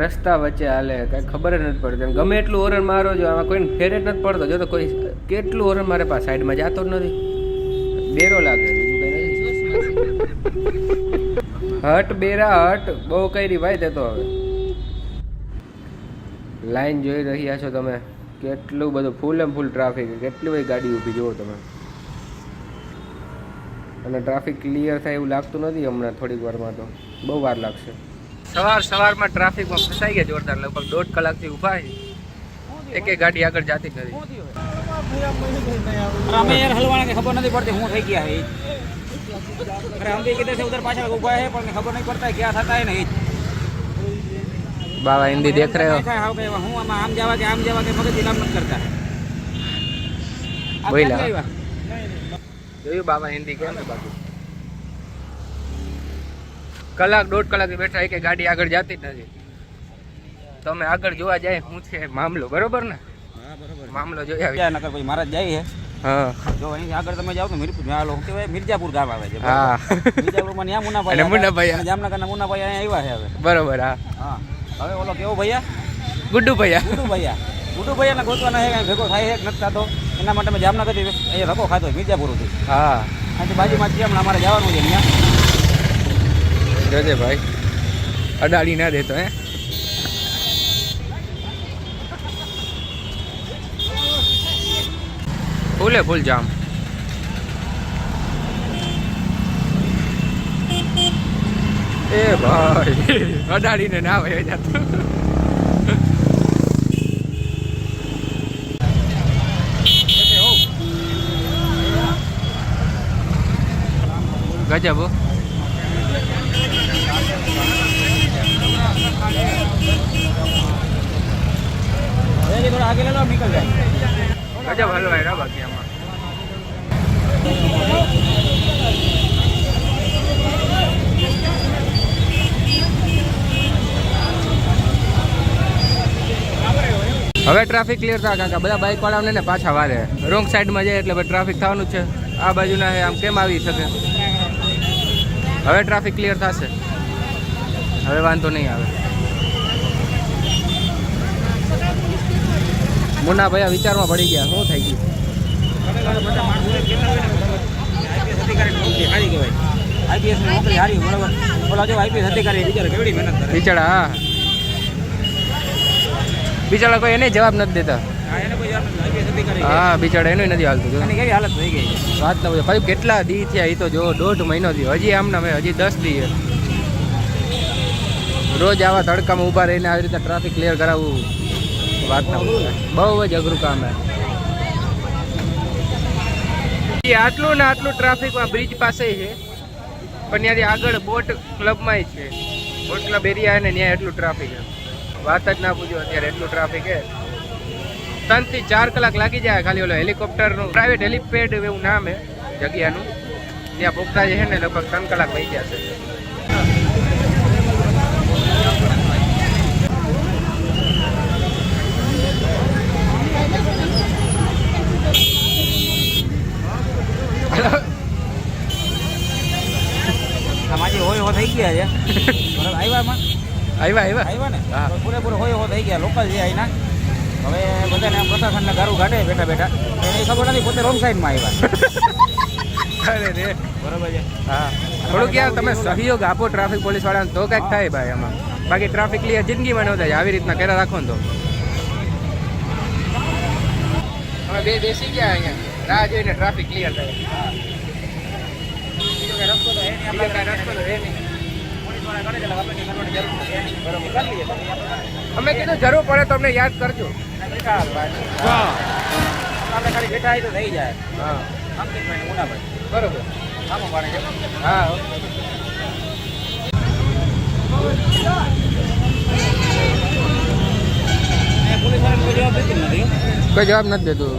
રસ્તા વચ્ચે હાલે કઈ ખબર જ નથી પડતી. ગમે એટલું ઓરન મારો જો આમાં કોઈને ફેર જ નથી પડતો. જો તો કોઈ કેટલું ઓરન મારે પાસે સાઈડમાં જતો જ નથી. બેરો લાગે બીજું કઈ નથી. હટ બેરા હટ બહુ કરી ભાઈ તે તો. હવે લાઈન જોઈ રહ્યા છો તમે, કેટલું બધું ફૂલ એમ ફૂલ ટ્રાફિક, કેટલી બધી ગાડી ઊભી જુઓ તમે. અને ટ્રાફિક ક્લિયર થાય એવું લાગતું નથી હમણાં, થોડીક વારમાં તો બહુ વાર લાગશે. સવારમાં ટ્રાફિકમાં ફસાઈ ગયા જોરદાર. લગભગ 1.5 કલાકથી ઊભા છે. એક ગાડી આગળ જાતી નથી. અમે યાર હલવાના કે ખબર નથી પડતી હું થઈ ગયા है. अरे हम भी किधर से उधर पाछा ऊपर है पर खबर नहीं पड़ता है क्या था है नहीं. बाबा हिंदी देख रहे हो? હું આમ જવા કે મગજ ઇલામ નથી કરતા. બોલા જોયું બાબા હિન્દી કેમ છે બાકી. કલાક 1.5 કલાક બેઠા એક ગાડી આગળ જાતી જ નથી. તો અમે આગળ જોવા જાય શું છે મામલો, બરોબર ને? હા બરોબર, મામલો જોઈ આવી. નકર કોઈ મહારાજ જાય છે. હા જો અહીં આગળ તમે જાઓ તો મિર્જાપુર ગામ આવે છે. હા મિર્જાપુરમાં ત્યાં મુન્નાભાઈ જામનગરના મુન્નાભાઈ અહીંયા આવ્યા છે હવે. બરોબર. હા હા હવે ઓલો કેવો ભૈયા ગુડ્ડુ ભૈયા ને ગોતવાના હે ભેગો થાય છે નથી થતો. એના માટે મેં જામનગરથી અહીંયા ધક્કો ખાતો મિર્જાપુરથી. હા અહીંથી બાજુમાં છે હમણાં અમારે જવાનું છે ત્યાં. જોજે ભાઈ અડાડી ના દેતો હે. ફૂલે ફૂલ જામ. એ ભાઈ અડાડીને ના આવે જતું. गजब थोड़ा आगे ले लो निकल जाए. गजब हलवाई रहा बाकी आमा. હવે ટ્રાફિક ક્લિયર થાય કાકા. બધા બાઇક વાળાને ને પાછા વારે રોંગ સાઈડમાં જાય એટલે ટ્રાફિક થવાનું જ છે. આ બાજુના આમ કેમ આવી શકે. હવે ટ્રાફિક ક્લિયર થશે, હવે વાંધો નહીં આવે. મુન્ના ભાઈ વિચારમાં પડી ગયા, શું થઈ ગયું? આઈપીએસ ની નોકરી હારી બરાબર. ઓલા જો આઈપીએસ અધિકારી બિચારા કેવડી મહેનત કરે. બિચારા હા બિચારા કોઈ એને જવાબ નથી દેતા. હા બિચારા એનું નથી હાલતું. કેવી હાલત થઈ ગઈ વાત ના પૂછો. ભાઈ કેટલા દી થયા એ તો જો 1.5 મહિનો થયો. હજી આમના હજી 10 દી. રોજ આવા તડકામાં ઊભા રહીને આવી રીતે ટ્રાફિક ક્લિયર કરાવવું વાત ના પૂછો. બહુ જ અઘરું કામ છે. આટલું ને આટલું ટ્રાફિકમાં બ્રિજ પાસે છે, પણ ત્યાંથી આગળ બોટ ક્લબમાં છે. બોટ ક્લબ એરિયા ને ત્યાં એટલું ટ્રાફિક છે, વાત જ ના પૂછો. અત્યારે એટલું ટ્રાફિક છે 3 થી 4 કલાક લાગી જાય ખાલી ઓલો હેલિકોપ્ટરનું પ્રાઇવેટ હેલિપેડ એવું નામ છે જગ્યાનું. ત્યાં પોગતા છે ને લગભગ 3 કલાક વહી જશે. અમારી હોય હો થઈ ગયા છે. આવ્યા ને પૂરેપૂરો હોય હો થઈ ગયા. લોકલ છે અહીંના. હવે બધાને પ્રશાસનને ગારું કાઢે બેઠા બેઠા. એને ખબર નથી પોતે રોંગ સાઈડમાં આવ્યા. અરે રે બરોબર છે. હા થોડુંક યાર તમે સહયોગ આપો ટ્રાફિક પોલીસ વાળાને તો કંઈક થાય ભાઈ આમાં. બાકી ટ્રાફિક ક્લિયર જિંદગીમાં ન થાય. આવી રીતના કર્યા રાખો ને તો. હવે બે બેસી ગયા અહીંયા રાહ જોઈને ટ્રાફિક ક્લિયર થાય. રસ્તો તો હે નહીં. અમે કીધું જરૂર પડે તો અમને યાદ કરજો. આપણે ખાલી બેઠા હોય તો થઈ જાય. હા અંકિતભાઈ મુનાભાઈ બરોબર. આમાં પાડે છે. હા પોલીસ વાળાને કોઈ જવાબ દેતી નથી. કોઈ જવાબ નથી દેતું.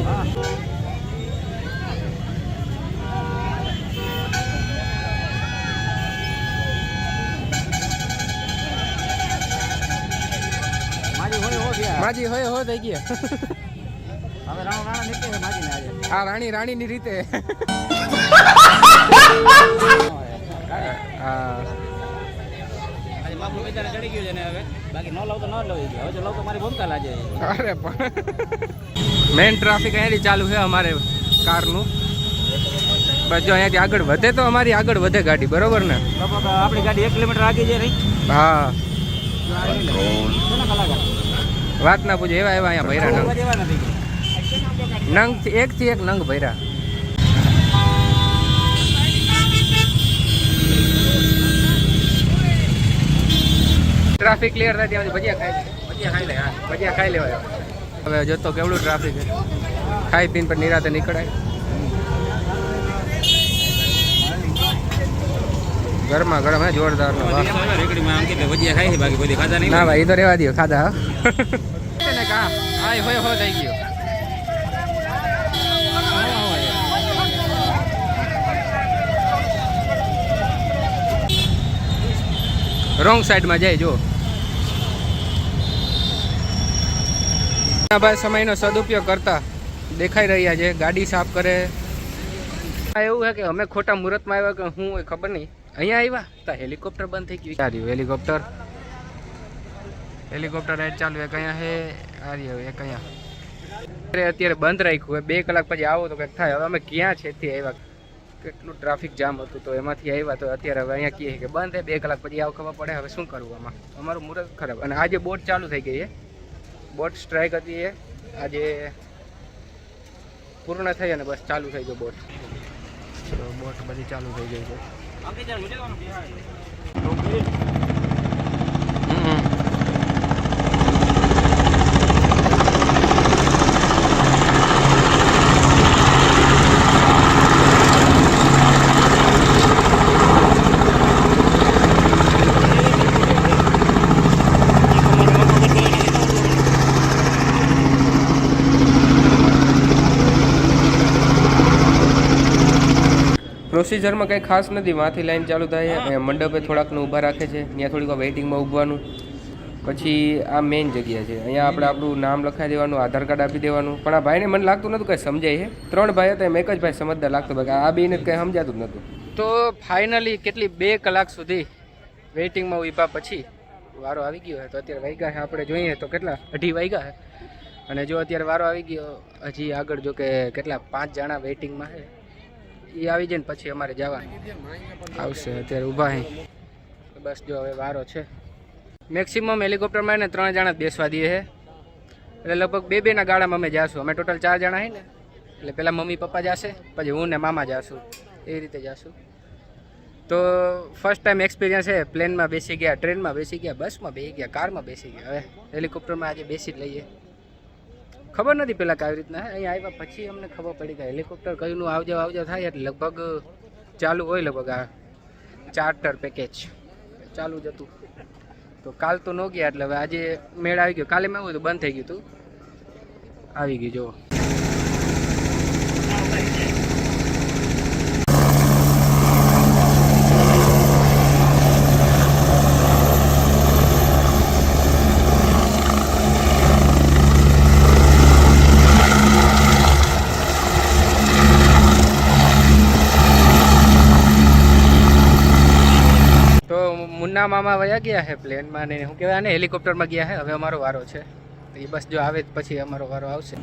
માજી હોય હો થઈ ગયા. હવે રાણા નીકળે છે માજીને આજે. આ રાણીની રીતે. આજે બાપુ બિચારા ચડી ગયું છે ને હવે બાકી ન લઉં તો ન લઉં હવે જો લઉં તો મારી ભૂમિકા લાગે અરે મેઇન ટ્રાફિક અહીંયાથી ચાલુ છે અમારે કારનું. બસ જો અહીંયાથી આગળ વધે તો અમારી આગળ વધે ગાડી, બરોબર ને? લગભગ આપણી ગાડી 1 કિલોમીટર આગી છે નહીં. હા કલાકાર વાત ના પૂછે, એવા એવા અહીંયા ભૈરા નંગ એવા નથી નંગ એકથી એક નંગ ભૈરા. ટ્રાફિક ક્લિયર થાય ત્યાં સુધી ભજીયા ખાઈ લે. ભજીયા ખાઈ લેવાય. હવે જોતો કેવડું ટ્રાફિક છે, ખાઈ પીને પણ નિરાતે નીકળાય. ગરમા ગરમ હે જોરદાર. રેકડીમાં આમ કે ભજીયા ખાઈ છે બાકી કોઈ ખાધા નહીં. ના ભાઈ, એ તો રહેવા દો, ખાધા. હા હોય હો થઈ ગયો. રોંગ સાઈડમાં જાય જો. ભાઈ સમયનો સદુપયોગ કરતા દેખાઈ રહ્યા છે, ગાડી સાફ કરે. એવું છે કે અમે ખોટા મુહૂર્તમાં આવ્યા કે હું હોય ખબર નહીં. અહીંયા આવ્યા તો હેલિકોપ્ટર બંધ થઈ ગયું. આ રહ્યું હેલિકોપ્ટર રાઈડ ચાલુ. એક અહીંયા હે, આ રહ્યું એક અહીંયા. અત્યારે બંધ રાખ્યું. 2 કલાક પછી આવો તો કંઈક થાય. હવે અમે ક્યાં છે તે આવ્યા, કેટલું ટ્રાફિક જામ હતું તો એમાંથી આવ્યા તો અત્યારે હવે અહીંયા કહીએ કે બંધ છે. 2 કલાક પછી આવું ખબર પડે હવે શું કરવું આમાં. અમારું મુહૂર્ત ખરાબ. અને આજે બોટ ચાલુ થઈ ગઈ છે. બોટ સ્ટ્રાઇક હતી એ આજે પૂર્ણ થઈ અને બસ ચાલુ થઈ ગયો બોટ. બોટ બધી ચાલુ થઈ ગઈ છે. પ્રોસિજરમાં કંઈ ખાસ નથી. વાંથી લાઈન ચાલુ થાય. અહીંયા મંડપે થોડાકનું ઊભા રાખે છે, ત્યાં થોડીક વેઇટિંગમાં ઊભવાનું. પછી આ મેઇન જગ્યા છે, અહીંયા આપણે આપણું નામ લખાવી દેવાનું, આધાર કાર્ડ આપી દેવાનું. પણ આ ભાઈને મને લાગતું નહોતું કંઈ સમજાય છે. 3 ભાઈ હતા, એમ એક જ ભાઈ સમજદાર લાગતો, બાકી આ બેને કંઈ સમજાતું જ નહોતું. તો ફાઇનલી કેટલી 2 કલાક સુધી વેઇટિંગમાં ઊભા પછી વારો આવી ગયો છે. તો અત્યારે વાગ્યા છે આપણે જોઈએ તો કેટલા 2:30 વાગ્યા છે. અને જો અત્યારે વારો આવી ગયો, હજી આગળ જો કે કેટલા 5 જણા વેઇટિંગમાં છે. એ આવી જાય ને પછી અમારે જવાનું આવશે. અત્યારે ઊભા હે બસ. જો હવે વારો છે. મેક્સિમમ હેલિકોપ્ટરમાં એને 3 જણા જ બેસવા દઈએ છે. એટલે લગભગ 2-2 ના ગાડામાં અમે જાશું. અમે ટોટલ 4 જણા હે ને, એટલે પહેલાં મમ્મી પપ્પા જશે, પછી હું ને મામા જાશું, એ રીતે જાશું. તો ફર્સ્ટ ટાઈમ એક્સપિરિયન્સ છે. પ્લેનમાં બેસી ગયા, ટ્રેનમાં બેસી ગયા, બસમાં બેસી ગયા, કારમાં બેસી ગયા. હવે હેલિકોપ્ટરમાં આજે બેસી જ લઈએ. ખબર નથી પહેલાં કે આવી રીતના અહીંયા આવ્યા પછી અમને ખબર પડી કે હેલિકોપ્ટર કયુંનું આવજાવ થાય એટલે લગભગ ચાલુ હોય. લગભગ આ ચાર્ટર પેકેજ ચાલુ જ હતું. તો કાલ તો ન ગયા એટલે હવે આજે મેળ આવી ગયો. કાલે મેં એવું હતું બંધ થઈ ગયું હતું, આવી ગયું જો. મુન્ના મામા વયા ગયા છે પ્લેનમાં ને શું કહેવાય ને હેલિકોપ્ટરમાં ગયા છે. હવે અમારો વારો છે. એ બસ જો આવે પછી અમારો વારો આવશે.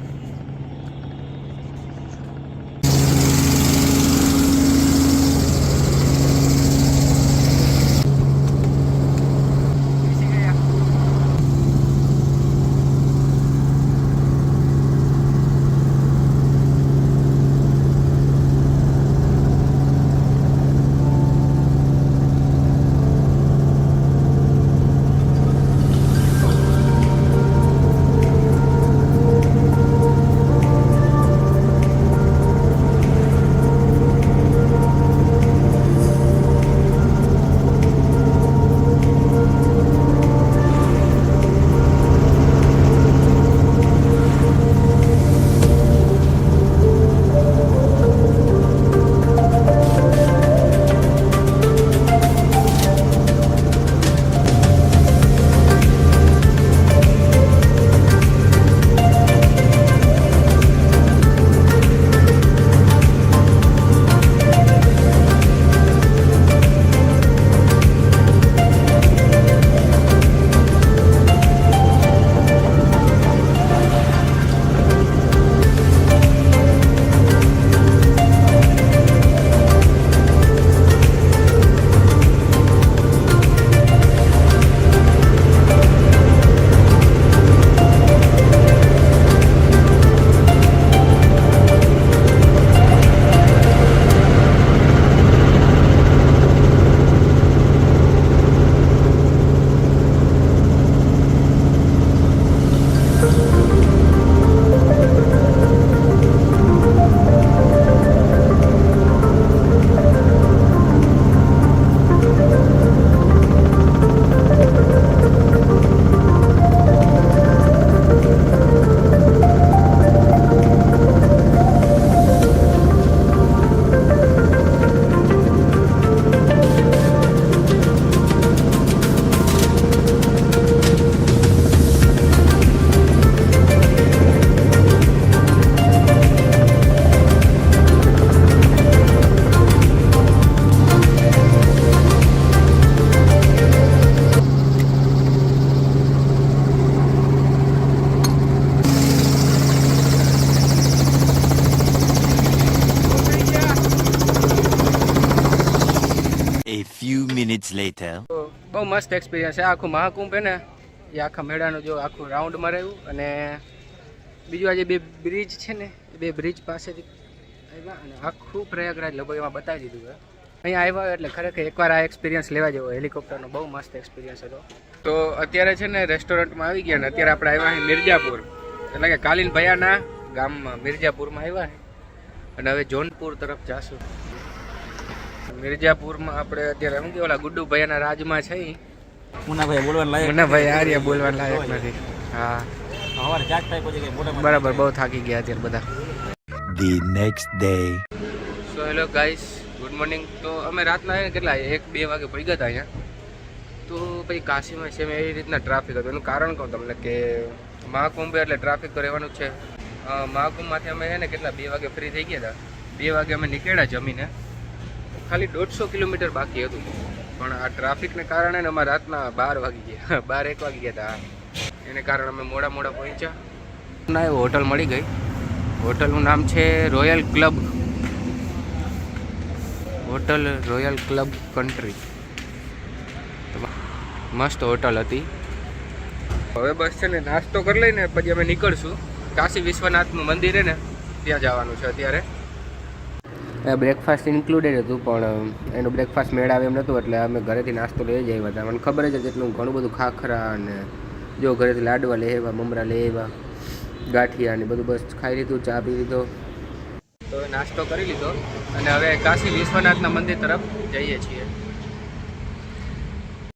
later. તો બહુ મસ્ત એક્સપિરિયન્સ છે. આખું મહાકુંભ છે ને એ આખા મેળાનું જો આખું રાઉન્ડમાં રહ્યું. અને બીજું આજે બે બ્રિજ છે ને એ બે બ્રિજ પાસેથી આવ્યા અને આખું પ્રયાગરાજ લગભગ એમાં બતાવી દીધું છે. અહીંયા આવ્યા એટલે ખરેખર એકવાર આ એક્સપિરિયન્સ લેવા જેવો. હેલિકોપ્ટરનો બહુ મસ્ત એક્સપિરિયન્સ હતો. તો અત્યારે છે ને રેસ્ટોરન્ટમાં આવી ગયા ને અત્યારે આપણે આવ્યા છીએ મિર્જાપુર, એટલે કે કાલીન ભૈયાના ગામમાં મિર્જાપુરમાં આવ્યા છે અને હવે જોનપુર તરફ જાશું. મિર્જાપુરમાં આપણે અત્યારે શું કે ઓલા ગુડ્ડુ ભૈયાના રાજમાં છે. મુન્નાભાઈ બોલવાનું લાયક મુન્નાભાઈ આર્ય બોલવાનું લાયક નથી. હા સવારે ચાક થાય પછી કઈ મોઢામાં બરાબર, બહુ થાકી ગયા અત્યારે બધા. The next day. So hello guys, good morning. તો અમે રાતના કેટલા 1-2 વાગે પડી ગયા હતા અહીંયા. તો પછી કાશીમાં સેમ એવી રીતના ટ્રાફિક હતું. એનું કારણ કહું તમને કે મહાકુંભ એટલે ટ્રાફિક તો રહેવાનું જ છે. મહાકુંભમાંથી અમે છે ને કેટલા 2 વાગે ફ્રી થઈ ગયા હતા. 2 વાગે અમે નીકળ્યા જમીને. ખાલી 150 કિલોમીટર બાકી હતું પણ આ ટ્રાફિકને કારણે ને અમારે રાતના 12 વાગી ગયા, 12-1 વાગી ગયા હતા. એને કારણે અમે મોડા પહોંચ્યા ના. એવું હોટલ મળી ગઈ. હોટલનું નામ છે royal club, hotel royal club country. મસ્ત હોટલ હતી. હવે બસ છે ને નાસ્તો કરી લઈને પછી અમે નીકળશું. કાશી વિશ્વનાથનું મંદિર છે ને ત્યાં જવાનું છે અત્યારે. બ્રેકફાસ્ટ ઇન્ક્લુડેડ હતું પણ એનું બ્રેકફાસ્ટ મેળ આવે એમ નહોતું એટલે અમે ઘરેથી નાસ્તો લઈ જ આવ્યા હતા. મને ખબર જ હતી એટલું ઘણું બધું ખાખરા અને જો ઘરેથી લાડવા લઈ આવ્યા, મમરા લઈ આવ્યા, ગાંઠિયા ને બધું બસ ખાઈ લીધું, ચા પી લીધો. તો નાસ્તો કરી લીધો અને હવે કાશી વિશ્વનાથના મંદિર તરફ જઈએ છીએ.